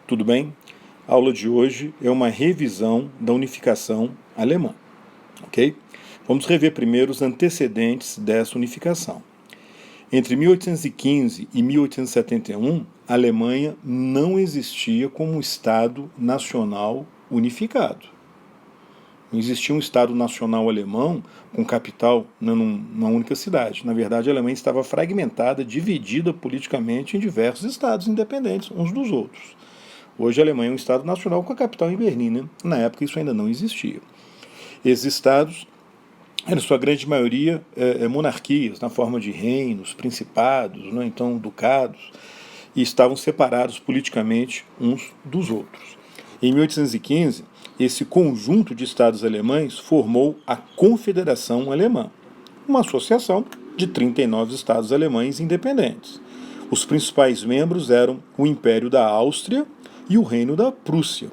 Tudo bem? A aula de hoje é uma revisão da unificação alemã, ok? Vamos rever primeiro os antecedentes dessa unificação. Entre 1815 e 1871, a Alemanha não existia como um Estado nacional unificado. Não existia um Estado nacional alemão com capital numa única cidade. Na verdade, a Alemanha estava fragmentada, dividida politicamente em diversos estados independentes uns dos outros. Hoje a Alemanha é um Estado nacional com a capital em Berlim, né? Na época isso ainda não existia. Esses estados eram, em sua grande maioria, monarquias, na forma de reinos, principados, né? Então ducados, e estavam separados politicamente uns dos outros. Em 1815, esse conjunto de estados alemães formou a Confederação Alemã, uma associação de 39 estados alemães independentes. Os principais membros eram o Império da Áustria e o Reino da Prússia,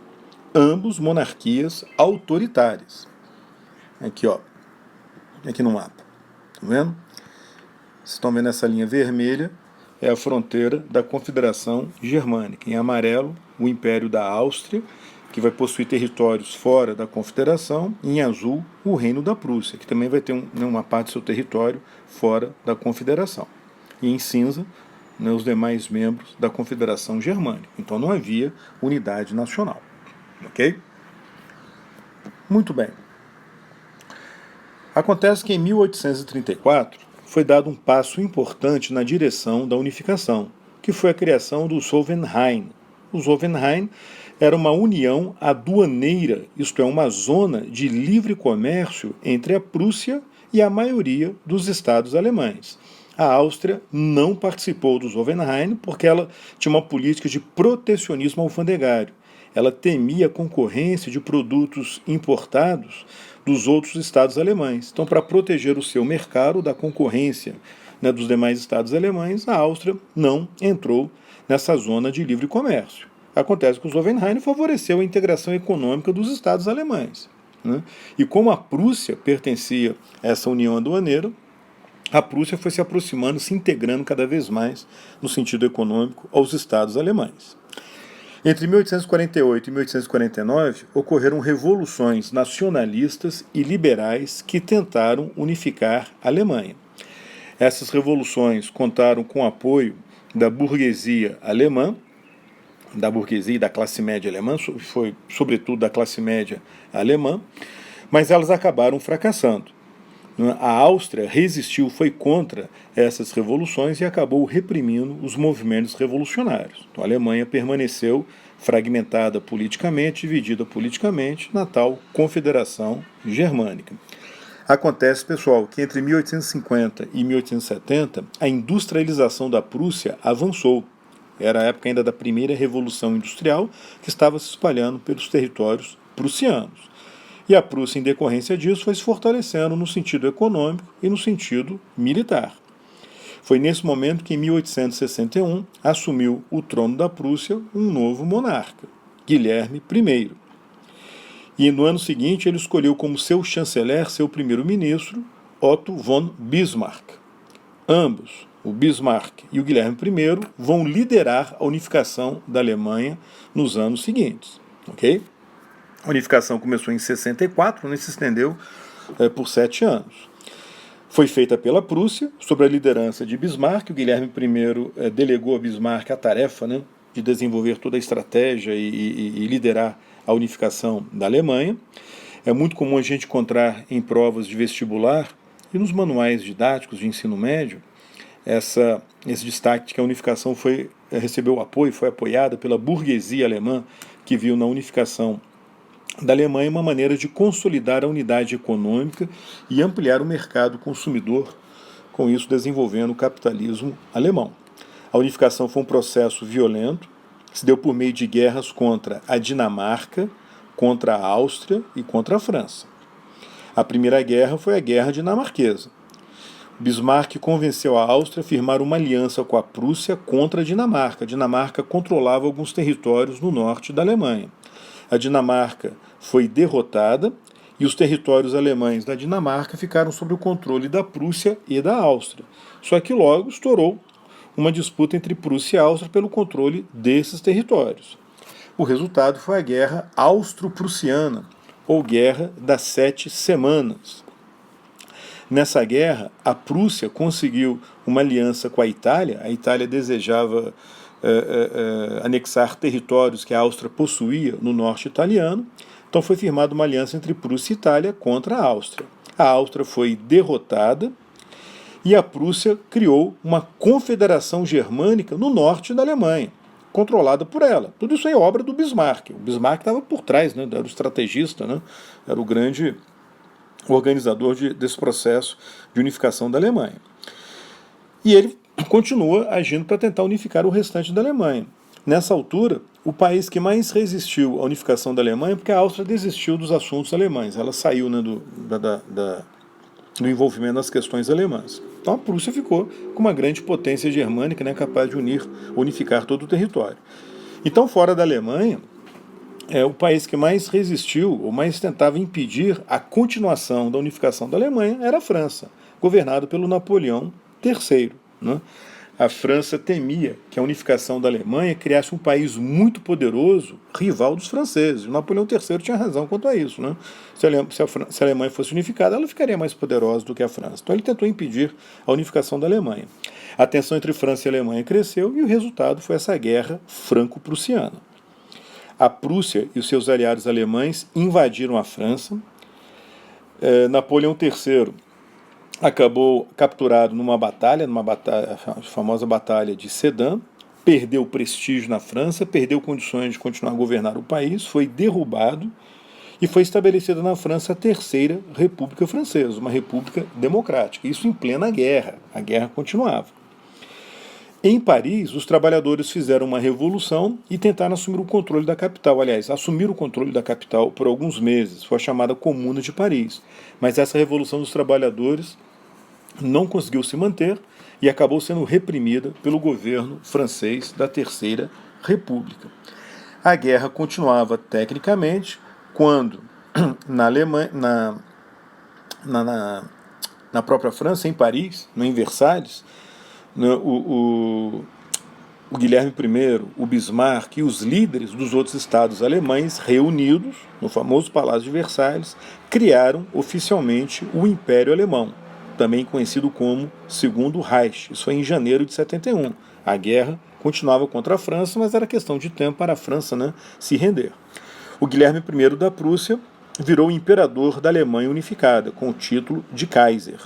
ambos monarquias autoritárias. Aqui, ó, aqui no mapa, tá vendo? Vocês estão vendo essa linha vermelha? É a fronteira da Confederação Germânica. Em amarelo, o Império da Áustria, que vai possuir territórios fora da Confederação. Em azul, o Reino da Prússia, que também vai ter uma parte do seu território fora da Confederação. E em cinza, os demais membros da Confederação Germânica. Então não havia unidade nacional. Ok? Muito bem. Acontece que em 1834 foi dado um passo importante na direção da unificação, que foi a criação do Zollverein. O Zollverein era uma união aduaneira, isto é, uma zona de livre comércio entre a Prússia e a maioria dos estados alemães. A Áustria não participou do Zollverein porque ela tinha uma política de protecionismo alfandegário. Ela temia a concorrência de produtos importados dos outros estados alemães. Então, para proteger o seu mercado da concorrência, dos demais estados alemães, a Áustria não entrou nessa zona de livre comércio. Acontece que o Zollverein favoreceu a integração econômica dos estados alemães. E como a Prússia pertencia a essa união aduaneira, a Prússia foi se aproximando, se integrando cada vez mais, no sentido econômico, aos estados alemães. Entre 1848 e 1849, ocorreram revoluções nacionalistas e liberais que tentaram unificar a Alemanha. Essas revoluções contaram com o apoio da burguesia alemã, da burguesia e da classe média alemã, foi sobretudo da classe média alemã, mas elas acabaram fracassando. A Áustria resistiu, foi contra essas revoluções e acabou reprimindo os movimentos revolucionários. Então, a Alemanha permaneceu fragmentada politicamente, dividida politicamente, na tal Confederação Germânica. Acontece, pessoal, que entre 1850 e 1870, a industrialização da Prússia avançou. Era a época ainda da primeira Revolução Industrial, que estava se espalhando pelos territórios prussianos. E a Prússia, em decorrência disso, foi se fortalecendo no sentido econômico e no sentido militar. Foi nesse momento que, em 1861, assumiu o trono da Prússia um novo monarca, Guilherme I. E no ano seguinte ele escolheu como seu chanceler, seu primeiro-ministro, Otto von Bismarck. Ambos, o Bismarck e o Guilherme I, vão liderar a unificação da Alemanha nos anos seguintes. Ok? A unificação começou em 64, e se estendeu por 7 anos. Foi feita pela Prússia, sob a liderança de Bismarck. O Guilherme I delegou a Bismarck a tarefa de desenvolver toda a estratégia e liderar a unificação da Alemanha. É muito comum a gente encontrar em provas de vestibular e nos manuais didáticos de ensino médio esse destaque de que a unificação recebeu apoio, foi apoiada pela burguesia alemã, que viu na unificação da Alemanha uma maneira de consolidar a unidade econômica e ampliar o mercado consumidor, com isso desenvolvendo o capitalismo alemão. A unificação foi um processo violento, que se deu por meio de guerras contra a Dinamarca, contra a Áustria e contra a França. A primeira guerra foi a Guerra Dinamarquesa. Bismarck convenceu a Áustria a firmar uma aliança com a Prússia contra a Dinamarca. A Dinamarca controlava alguns territórios no norte da Alemanha. A Dinamarca foi derrotada e os territórios alemães da Dinamarca ficaram sob o controle da Prússia e da Áustria. Só que logo estourou uma disputa entre Prússia e Áustria pelo controle desses territórios. O resultado foi a Guerra Austro-Prussiana, ou Guerra das 7 Semanas. Nessa guerra, a Prússia conseguiu uma aliança com a Itália desejava anexar territórios que a Áustria possuía no norte italiano, então foi firmada uma aliança entre Prússia e Itália contra a Áustria. A Áustria foi derrotada e a Prússia criou uma confederação germânica no norte da Alemanha, controlada por ela. Tudo isso é obra do Bismarck. O Bismarck estava por trás, né, era o estrategista, né, era o grande organizador desse processo de unificação da Alemanha. E ele continua agindo para tentar unificar o restante da Alemanha. Nessa altura, o país que mais resistiu à unificação da Alemanha, porque a Áustria desistiu dos assuntos alemães, ela saiu, né, do envolvimento nas questões alemãs. Então a Prússia ficou com uma grande potência germânica, né, capaz de unificar todo o território. Então, fora da Alemanha, o país que mais resistiu, ou mais tentava impedir a continuação da unificação da Alemanha, era a França, governado pelo Napoleão III. Né? A França temia que a unificação da Alemanha criasse um país muito poderoso, rival dos franceses. O Napoleão III tinha razão quanto a isso. Né? Se a Alemanha fosse unificada, ela ficaria mais poderosa do que a França. Então ele tentou impedir a unificação da Alemanha. A tensão entre França e Alemanha cresceu e o resultado foi essa guerra franco-prussiana. A Prússia e os seus aliados alemães invadiram a França. Napoleão III acabou capturado numa batalha, a famosa Batalha de Sedan, perdeu prestígio na França, perdeu condições de continuar a governar o país, foi derrubado e foi estabelecida na França a Terceira República Francesa, uma república democrática. Isso em plena guerra, a guerra continuava. Em Paris, os trabalhadores fizeram uma revolução e tentaram assumir o controle da capital. Aliás, assumiram o controle da capital por alguns meses. Foi a chamada Comuna de Paris. Mas essa revolução dos trabalhadores não conseguiu se manter e acabou sendo reprimida pelo governo francês da Terceira República. A guerra continuava tecnicamente quando, na Alemanha, na própria França, em Paris, em Versalhes, o Guilherme I, o Bismarck e os líderes dos outros estados alemães, reunidos no famoso Palácio de Versalhes, criaram oficialmente o Império Alemão, também conhecido como Segundo Reich. Isso foi em janeiro de 71. A guerra continuava contra a França, mas era questão de tempo para a França, né, se render. O Guilherme I da Prússia virou o imperador da Alemanha unificada, com o título de Kaiser.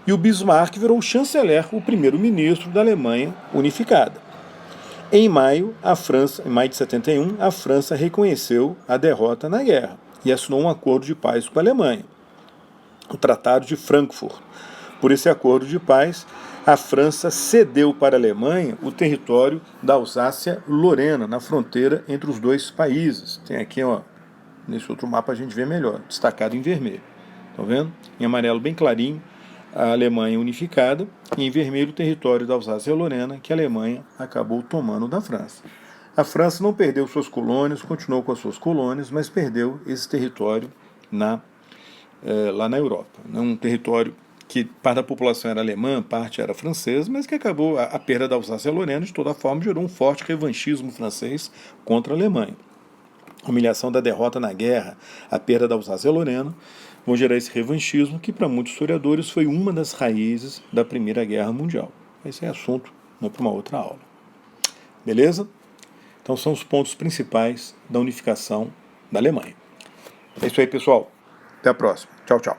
E o Bismarck virou o chanceler, o primeiro-ministro da Alemanha unificada. Em maio de 71, a França reconheceu a derrota na guerra e assinou um acordo de paz com a Alemanha, o Tratado de Frankfurt. Por esse acordo de paz, a França cedeu para a Alemanha o território da Alsácia-Lorena, na fronteira entre os dois países. Tem aqui, ó, nesse outro mapa a gente vê melhor, destacado em vermelho. Estão vendo? Em amarelo bem clarinho, a Alemanha unificada, e em vermelho o território da Alsácia-Lorena, que a Alemanha acabou tomando da França. A França não perdeu suas colônias, continuou com as suas colônias, mas perdeu esse território lá na Europa. Um território que parte da população era alemã, parte era francesa, mas que acabou, a perda da Alsácia-Lorena, de toda forma, gerou um forte revanchismo francês contra a Alemanha. A humilhação da derrota na guerra, a perda da Alsácia-Lorena, vão gerar esse revanchismo que, para muitos historiadores, foi uma das raízes da Primeira Guerra Mundial. Esse é assunto para uma outra aula. Beleza? Então são os pontos principais da unificação da Alemanha. É isso aí, pessoal. Até a próxima. Tchau, tchau.